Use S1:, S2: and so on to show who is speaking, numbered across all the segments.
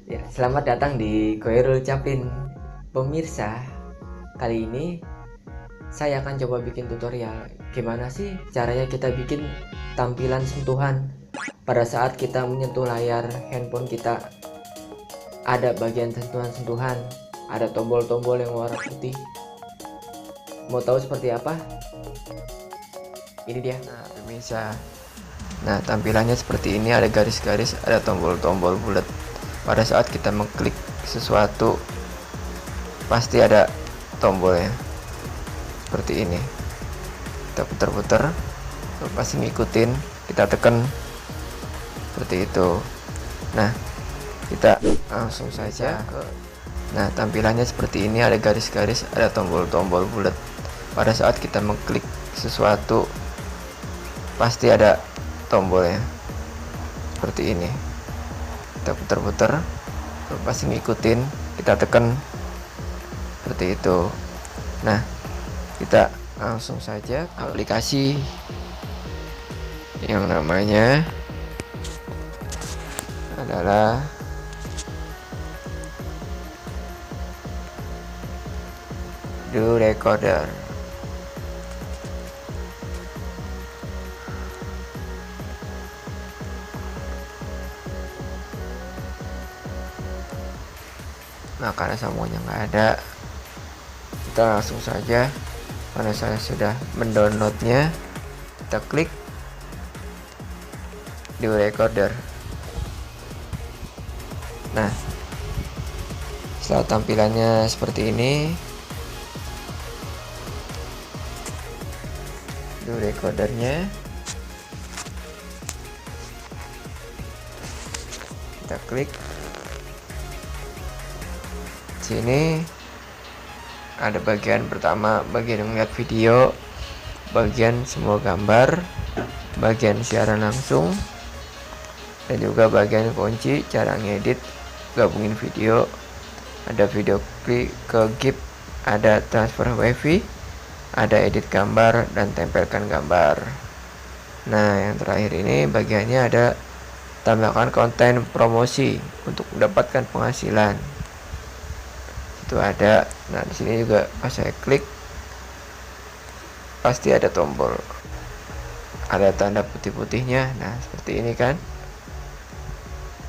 S1: Ya, selamat datang di Koirul Capin. Pemirsa, kali ini saya akan coba bikin tutorial gimana sih caranya kita bikin tampilan sentuhan pada saat kita menyentuh layar handphone kita. Ada bagian sentuhan-sentuhan, ada tombol-tombol yang warna putih. Mau tahu seperti apa? Ini dia.
S2: Nah, pemirsa. Nah, tampilannya seperti ini, ada garis-garis, ada tombol-tombol bulat. Pada saat kita mengklik sesuatu, pasti ada tombolnya. Seperti ini. Kita putar-putar, pasti ngikutin, kita tekan seperti itu. Nah, kita langsung saja ke. Nah, tampilannya seperti ini, ada garis-garis, ada tombol-tombol bulat. Pada saat kita mengklik sesuatu, pasti ada tombolnya seperti ini. Kita putar-putar, pasti ngikutin, kita tekan seperti itu. Nah, kita langsung saja ke aplikasi yang namanya adalah Do Recorder. Nah, karena semuanya nggak ada, kita langsung saja, karena saya sudah mendownloadnya, kita klik di recorder. Nah, setelah tampilannya seperti ini, di recordernya kita klik sini. Ada bagian pertama, bagian melihat video, bagian semua gambar, bagian siaran langsung, dan juga bagian kunci cara ngedit, gabungin video, ada video klik ke GIF, ada transfer wifi, ada edit gambar dan tempelkan gambar. Nah, yang terakhir ini bagiannya ada tambahkan konten promosi untuk mendapatkan penghasilan. Itu ada. Nah, di sini juga pas saya klik pasti ada tombol, ada tanda putih-putihnya. Nah, seperti ini kan.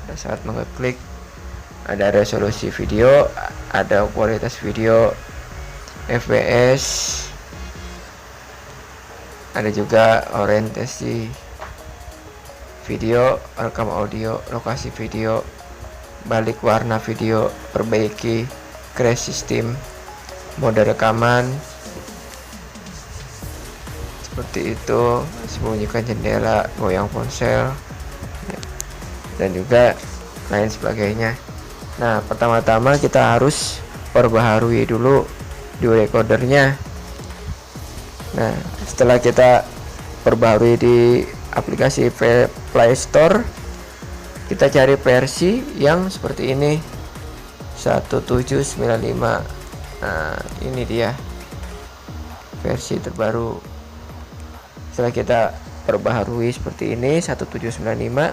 S2: Pada saat mengeklik ada resolusi video, ada kualitas video, fps, ada juga orientasi video, rekam audio, lokasi video, balik warna video, perbaiki, crash system, mode rekaman, seperti itu, sembunyikan jendela, goyang ponsel, dan juga lain sebagainya. Nah, pertama-tama kita harus perbaharui dulu di recordernya. Nah, setelah kita perbaharui di aplikasi Play Store, kita cari versi yang seperti ini, 1795. Nah, ini dia versi terbaru. Setelah kita perbaharui seperti ini 1795,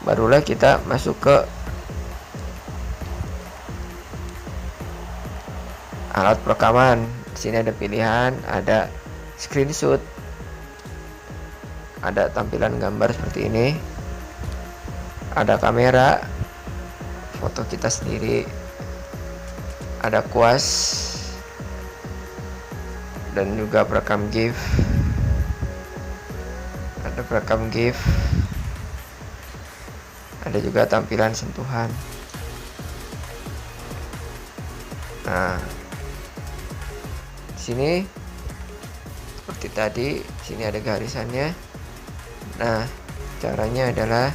S2: barulah kita masuk ke alat perekaman. Di sini ada pilihan, ada screenshot, ada tampilan gambar seperti ini, ada kamera, foto kita sendiri, ada kuas, dan juga perekam GIF, ada perekam GIF, ada juga tampilan sentuhan. Nah, di sini seperti tadi, sini ada garisannya. Nah, caranya adalah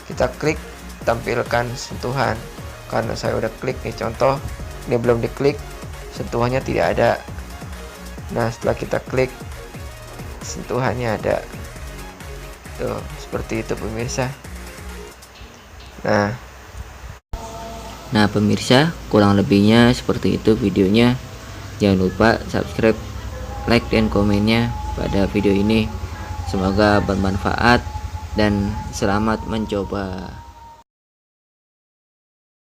S2: kita klik tampilkan sentuhan. Karena saya udah klik nih, contoh ini belum diklik, sentuhannya tidak ada. Nah, setelah kita klik, sentuhannya ada. Tuh, seperti itu pemirsa.
S3: Nah pemirsa, kurang lebihnya seperti itu videonya. Jangan lupa subscribe, like, dan komennya pada video ini. Semoga bermanfaat dan selamat mencoba.